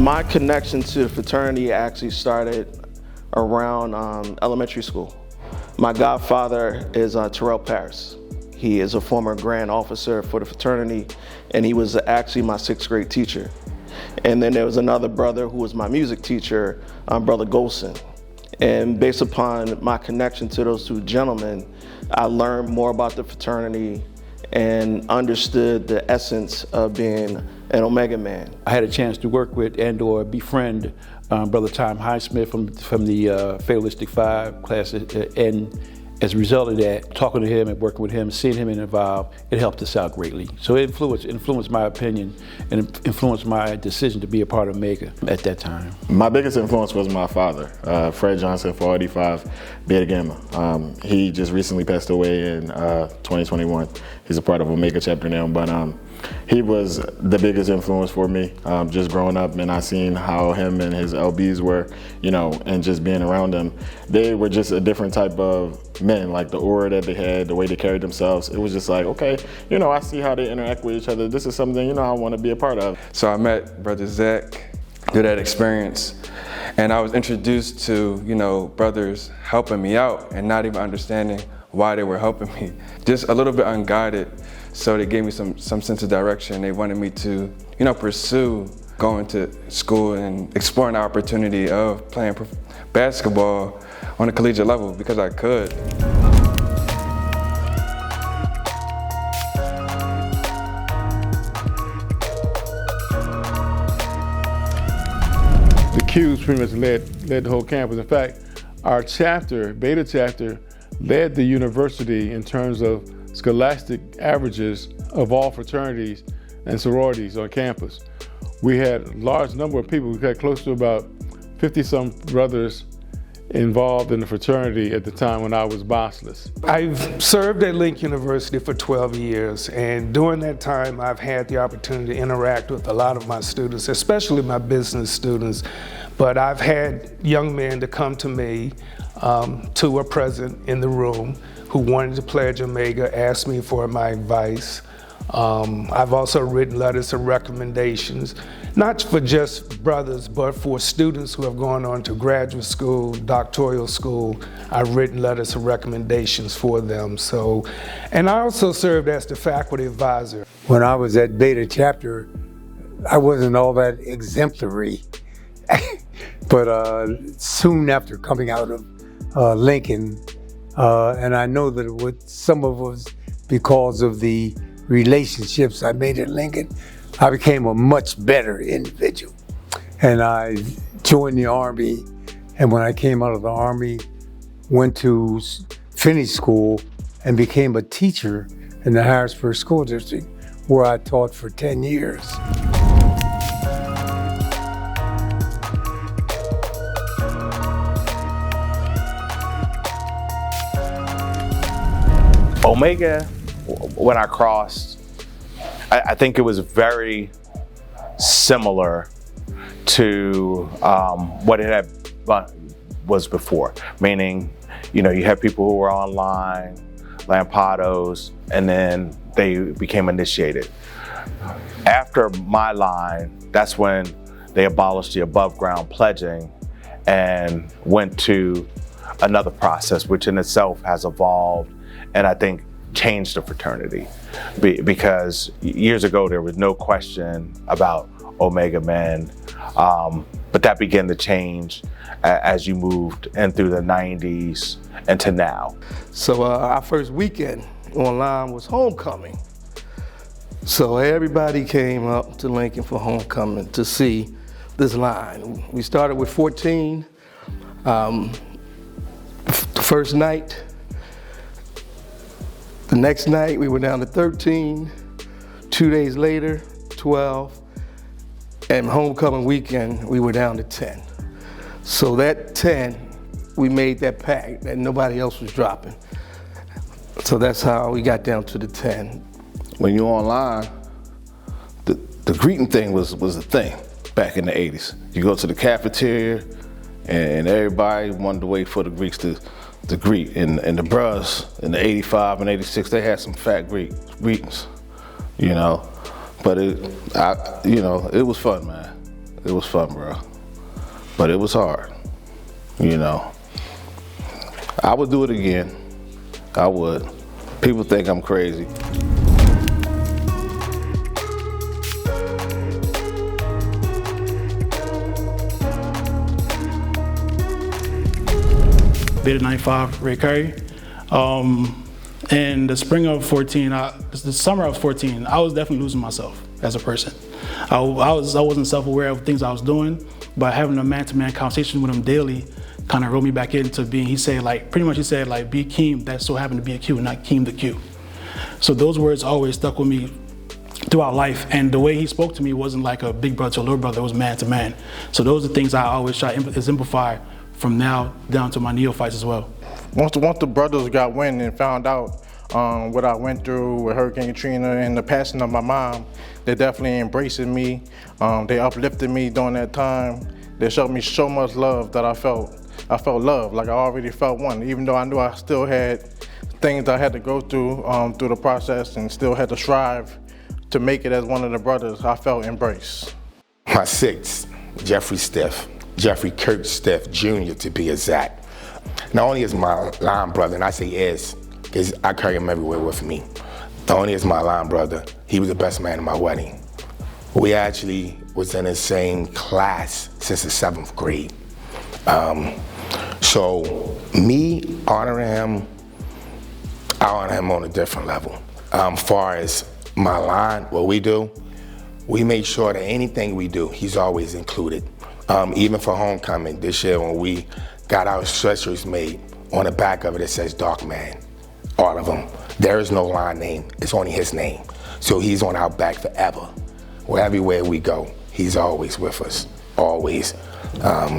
My connection to the fraternity actually started around elementary school. My godfather is Terrell Paris. He is a former grand officer for the fraternity, and he was actually my 6th grade teacher. And then there was another brother who was my music teacher, Brother Golson. And based upon my connection to those two gentlemen, I learned more about the fraternity and understood the essence of being an Omega man. I had a chance to work with and or befriend Brother Tom Highsmith from the Fatalistic 5 class, and as a result of that, talking to him and working with him, seeing him involved, it helped us out greatly. So it influenced my opinion and influenced my decision to be a part of Omega at that time. My biggest influence was my father, Fred Johnson, 485 Beta Gamma. He just recently passed away in 2021. He's a part of Omega chapter now, but he was the biggest influence for me, just growing up, and I seen how him and his LBs were, you know, and just being around them. They were just a different type of men, like the aura that they had, the way they carried themselves. It was just like, okay, you know, I see how they interact with each other. This is something, you know, I want to be a part of. So I met Brother Zach through that experience, and I was introduced to, you know, brothers helping me out and not even understanding why they were helping me. Just a little bit unguided. So they gave me some sense of direction. They wanted me to, you know, pursue going to school and exploring the opportunity of playing basketball on a collegiate level because I could. The Qs pretty much led the whole campus. In fact, our chapter, Beta chapter, led the university in terms of scholastic averages of all fraternities and sororities on campus. We had a large number of people. We had close to about 50-some brothers involved in the fraternity at the time when I was bossless. I've served at Link University for 12 years, and during that time I've had the opportunity to interact with a lot of my students, especially my business students. But I've had young men to come to me, two were present in the room, who wanted to pledge Omega, asked me for my advice. I've also written letters of recommendations, not for just brothers, but for students who have gone on to graduate school, doctoral school. I've written letters of recommendations for them. So, and I also served as the faculty advisor. When I was at Beta chapter, I wasn't all that exemplary. But soon after coming out of Lincoln, and I know that it was, some of it was because of the relationships I made at Lincoln, I became a much better individual. And I joined the Army, and when I came out of the Army, went to finish school and became a teacher in the Harrisburg School District, where I taught for 10 years. Omega, when I crossed, I think it was very similar to what it had was before. Meaning, you know, you had people who were online, Lampados, and then they became initiated. After my line, that's when they abolished the above ground pledging and went to another process, which in itself has evolved and I think changed the fraternity. Because years ago there was no question about Omega men, but that began to change as you moved in through the 90s and to now. So our first weekend online was homecoming. So everybody came up to Lincoln for homecoming to see this line. We started with 14. The first night, the next night we were down to 13. 2 days later, 12. And homecoming weekend, we were down to 10. So that 10, we made that pact that nobody else was dropping. So that's how we got down to the 10. When you're online, the greeting thing was the thing back in the 80s. You go to the cafeteria and everybody wanted to wait for the Greeks to greet. And the bros in the 85 and 86, they had some fat greetings, you know. But it was fun, man. It was fun, bro. But it was hard, you know. I would do it again. I would. People think I'm crazy. Beta 95, Ray Curry. In the spring of 14, the summer of 14, I was definitely losing myself as a person. I wasn't self-aware of things I was doing, but having a man-to-man conversation with him daily kind of rolled me back into being, he said, be Keem that so happened to be a Q, not Keem the Q. So those words always stuck with me throughout life, and the way he spoke to me wasn't like a big brother to a little brother, it was man to man. So those are things I always try to exemplify from now down to my neophytes as well. Once the brothers got wind and found out what I went through with Hurricane Katrina and the passing of my mom, they definitely embraced me. They uplifted me during that time. They showed me so much love that I felt love, like I already felt one, even though I knew I still had things I had to go through the process and still had to strive to make it as one of the brothers. I felt embraced. My sixth, Jeffrey Kurt Stiff Jr. to be exact. Not only is my line brother, and I say is, because I carry him everywhere with me. Not only is my line brother, he was the best man at my wedding. We actually was in the same class since the 7th grade. So me honoring him, I honor him on a different level. Far as my line, what we do, we make sure that anything we do, he's always included. Even for homecoming this year when we got our sweatshirts made, on the back of it says Dark Man, all of them. There is no line name, it's only his name. So he's on our back forever. Everywhere we go, he's always with us, always.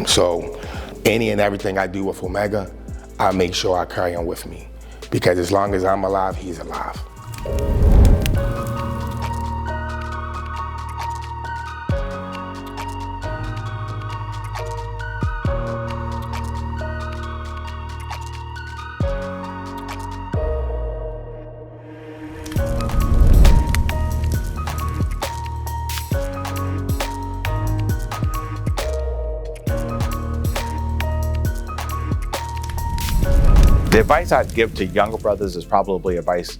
So any and everything I do with Omega, I make sure I carry him with me. Because as long as I'm alive, he's alive. The advice I'd give to younger brothers is probably advice,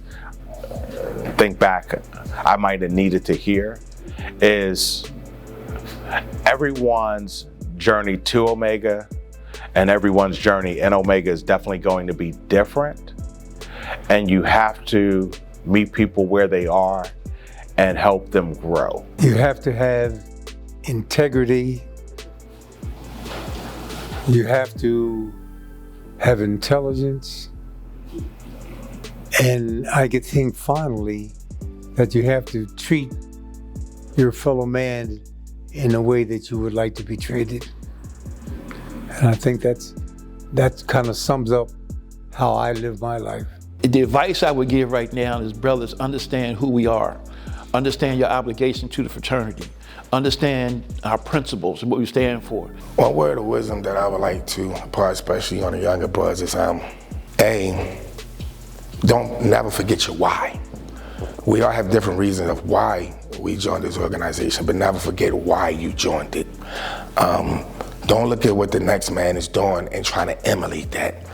think back, I might have needed to hear, is everyone's journey to Omega and everyone's journey in Omega is definitely going to be different. And you have to meet people where they are and help them grow. You have to have integrity. You have to have intelligence, and I could think finally that you have to treat your fellow man in a way that you would like to be treated. And I think that kind of sums up how I live my life. The advice I would give right now is, brothers, understand who we are. Understand your obligation to the fraternity. Understand our principles and what we stand for. One word of wisdom that I would like to impart, especially on the younger brothers, is don't never forget your why. We all have different reasons of why we joined this organization, but never forget why you joined it. Don't look at what the next man is doing and trying to emulate that.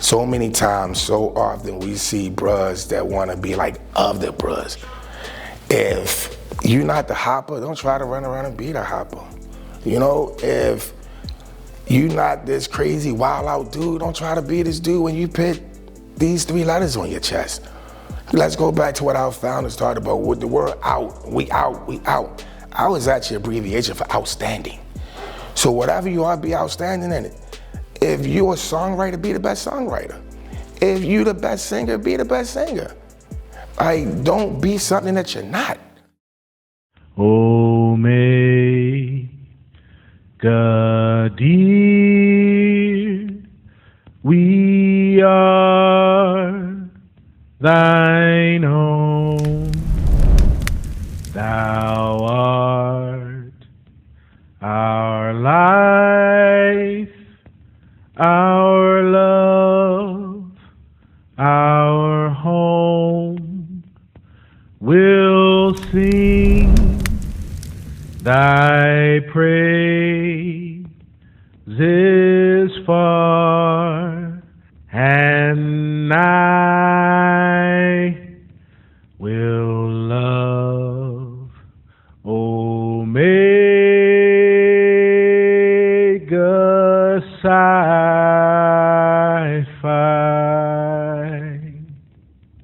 So many times, so often, we see bros that want to be like other bros. If you're not the hopper, don't try to run around and be the hopper. You know, if you're not this crazy wild out dude, don't try to be this dude when you put these 3 letters on your chest. Let's go back to what our founders talked about with the word out, we out, we out. Out is actually an abbreviation for outstanding. So whatever you are, be outstanding in it. If you're a songwriter, be the best songwriter. If you're the best singer, be the best singer. Don't be something that you're not. Omega, dear, we are thine own. Thou art our life, our love, our home. We'll sing thy praise life.